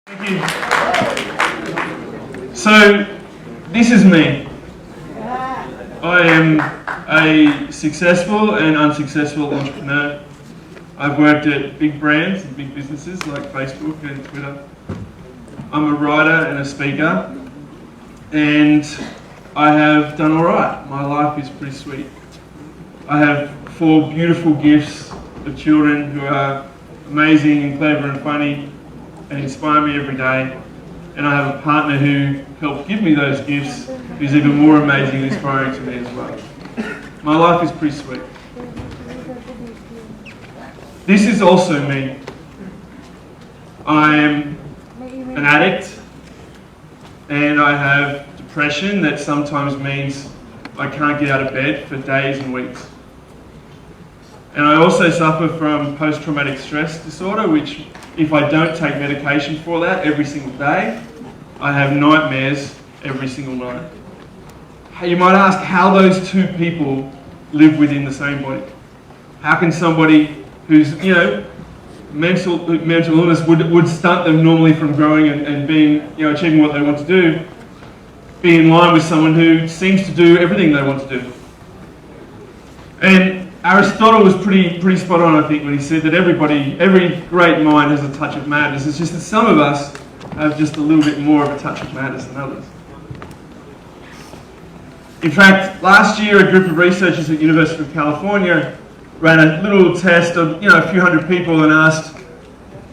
Thank you. So, this is me. I am a successful and unsuccessful entrepreneur. I've worked at big brands and big businesses like Facebook and Twitter. I'm a writer and a speaker, and I have done alright. My life is pretty sweet. I have 4 beautiful gifts of children who are amazing and clever and funny and inspire me every day. And I have a partner who helped give me those gifts, who's even more amazing and inspiring to me as well. My life is pretty sweet. This is also me. I am an addict, and I have depression that sometimes means I can't get out of bed for days and weeks. And I also suffer from post-traumatic stress disorder, which if I don't take medication for that every single day, I have nightmares every single night. You might ask how those 2 people live within the same body. How can somebody who's, mental illness would stunt them normally from growing and being, achieving what they want to do, be in line with someone who seems to do everything they want to do? And Aristotle was pretty spot on, I think, when he said that every great mind has a touch of madness. It's just that some of us have just a little bit more of a touch of madness than others. In fact, last year a group of researchers at the University of California ran a little test of a few hundred people and asked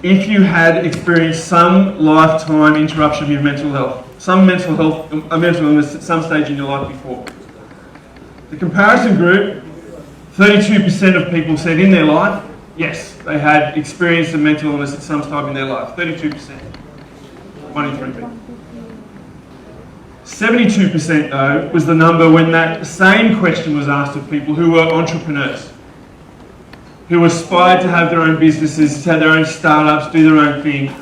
if you had experienced some lifetime interruption of your mental health, a mental illness at some stage in your life before. The comparison group, 32% of people said in their life, yes, they had experienced a mental illness at some time in their life. 32%. 1 in 3 people. 72% though was the number when that same question was asked of people who were entrepreneurs, who aspired to have their own businesses, to have their own startups, do their own thing.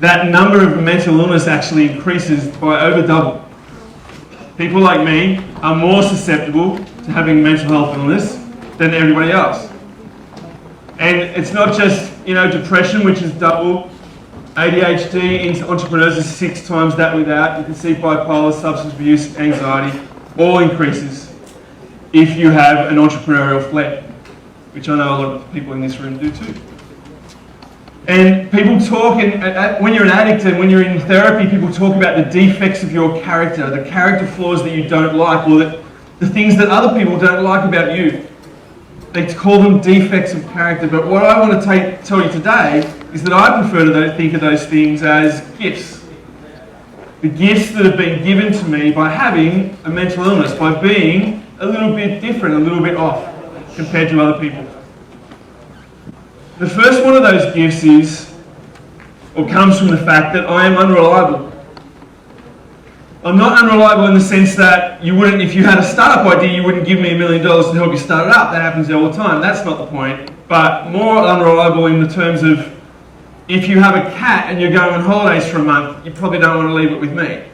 That number of mental illness actually increases by over double. People like me are more susceptible to having mental health illness than everybody else. And it's not just, depression, which is double. ADHD in entrepreneurs is 6 times that without. You can see bipolar, substance abuse, anxiety, all increases if you have an entrepreneurial flair, which I know a lot of people in this room do too. And people talk, when you're an addict and when you're in therapy, people talk about the defects of your character, the character flaws that you don't like, or the things that other people don't like about you. They call them defects of character, but what I want to tell you today is that I prefer to think of those things as gifts. The gifts that have been given to me by having a mental illness, by being a little bit different, a little bit off compared to other people. The first one of those gifts comes from the fact that I am unreliable. I'm not unreliable in the sense that if you had a startup idea, you wouldn't give me $1 million to help you start it up. That happens all the time. That's not the point. But more unreliable in the terms of if you have a cat and you're going on holidays for a month, you probably don't want to leave it with me.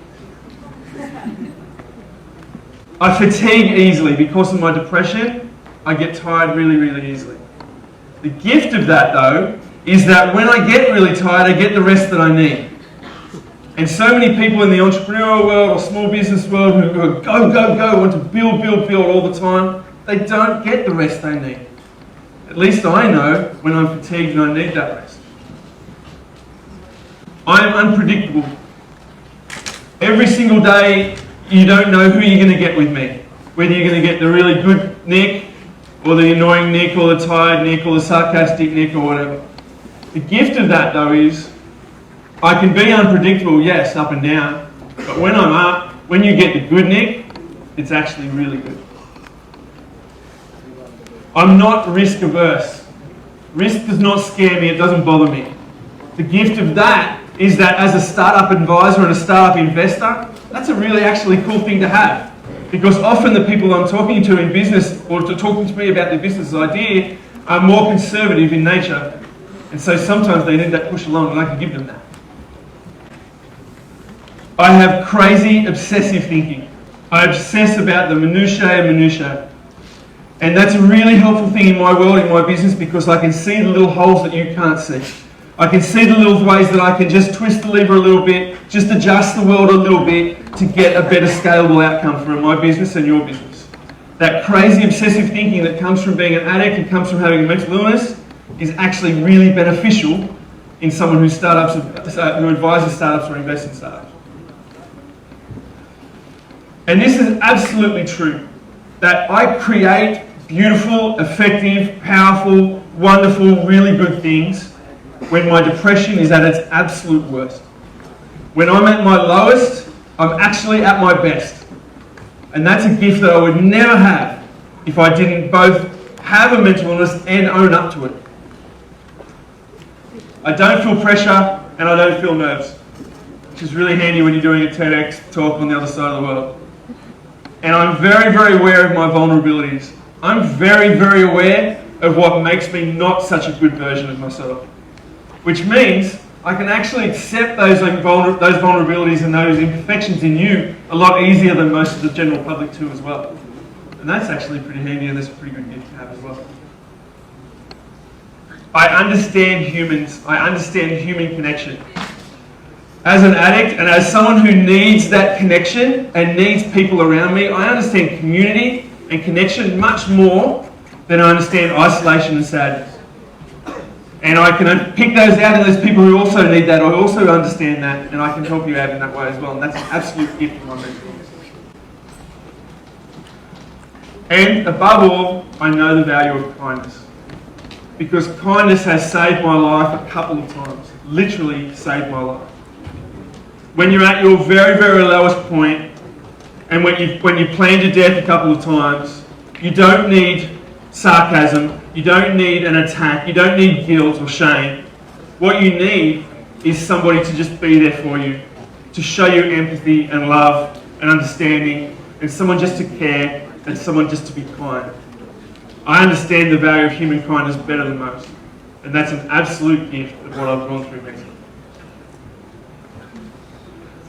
I fatigue easily because of my depression. I get tired really, really easily. The gift of that, though, is that when I get really tired, I get the rest that I need. And so many people in the entrepreneurial world or small business world who go, want to build all the time, they don't get the rest they need. At least I know when I'm fatigued and I need that rest. I am unpredictable. Every single day, you don't know who you're going to get with me. Whether you're going to get the really good Nick, or the annoying Nick, or the tired Nick, or the sarcastic Nick, or whatever. The gift of that, though, is I can be unpredictable, yes, up and down, but when I'm up, when you get the good Nick, it's actually really good. I'm not risk averse. Risk does not scare me, it doesn't bother me. The gift of that is that as a startup advisor and a startup investor, that's a really actually cool thing to have. Because often the people I'm talking to in business, or talking to me about their business idea, are more conservative in nature. And so sometimes they need that push along, and I can give them that. I have crazy, obsessive thinking. I obsess about the minutiae. And that's a really helpful thing in my world, in my business, because I can see the little holes that you can't see. I can see the little ways that I can just twist the lever a little bit, just adjust the world a little bit to get a better scalable outcome for my business and your business. That crazy obsessive thinking that comes from being an addict and comes from having a mental illness is actually really beneficial in someone who advises startups or invests in startups. And this is absolutely true, that I create beautiful, effective, powerful, wonderful, really good things when my depression is at its absolute worst. When I'm at my lowest, I'm actually at my best. And that's a gift that I would never have if I didn't both have a mental illness and own up to it. I don't feel pressure and I don't feel nerves, which is really handy when you're doing a TEDx talk on the other side of the world. And I'm very, very aware of my vulnerabilities. I'm very, very aware of what makes me not such a good version of myself. Which means I can actually accept those vulnerabilities and those imperfections in you a lot easier than most of the general public too as well. And that's actually pretty handy, and that's a pretty good gift to have as well. I understand humans. I understand human connection. As an addict and as someone who needs that connection and needs people around me, I understand community and connection much more than I understand isolation and sadness. And I can pick those out, and those people who also need that, I also understand that, and I can help you out in that way as well. And that's an absolute gift of my mental illness. And above all, I know the value of kindness. Because kindness has saved my life a couple of times. Literally saved my life. When you're at your very, very lowest point, and when you planned your death a couple of times, you don't need sarcasm, you don't need an attack, you don't need guilt or shame. What you need is somebody to just be there for you, to show you empathy and love and understanding, and someone just to care, and someone just to be kind. I understand the value of human kindness better than most, and that's an absolute gift of what I've gone through mentally.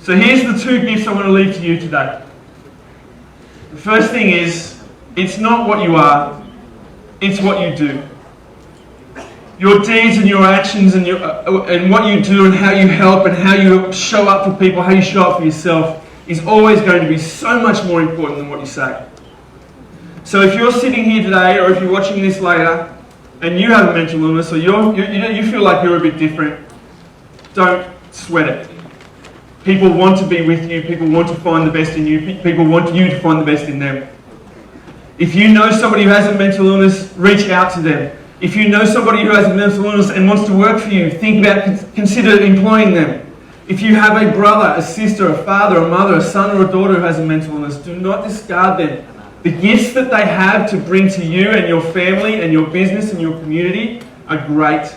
So here's the two gifts I want to leave to you today. The first thing is, it's not what you are, it's what you do. Your deeds and your actions and what you do and how you help and how you show up for people, how you show up for yourself is always going to be so much more important than what you say. So if you're sitting here today, or if you're watching this later and you have a mental illness, or you feel like you're a bit different, don't sweat it. People want to be with you, people want to find the best in you, people want you to find the best in them. If you know somebody who has a mental illness, reach out to them. If you know somebody who has a mental illness and wants to work for you, consider employing them. If you have a brother, a sister, a father, a mother, a son or a daughter who has a mental illness, do not discard them. The gifts that they have to bring to you and your family and your business and your community are great,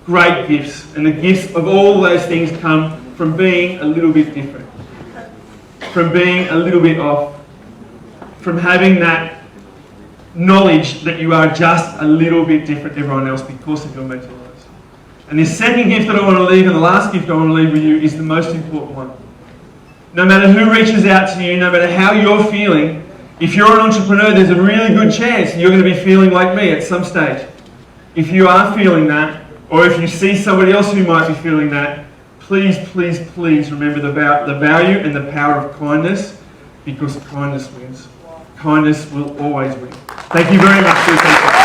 great gifts. And the gifts of all those things come from being a little bit different, from being a little bit off, from having that knowledge that you are just a little bit different to everyone else because of your mental illness. And this second gift that I want to leave, and the last gift I want to leave with you, is the most important one. No matter who reaches out to you, no matter how you're feeling, if you're an entrepreneur, there's a really good chance you're going to be feeling like me at some stage. If you are feeling that, or if you see somebody else who might be feeling that, please, please, please remember the value and the power of kindness, because kindness wins. Kindness will always win. Thank you very much for your attention.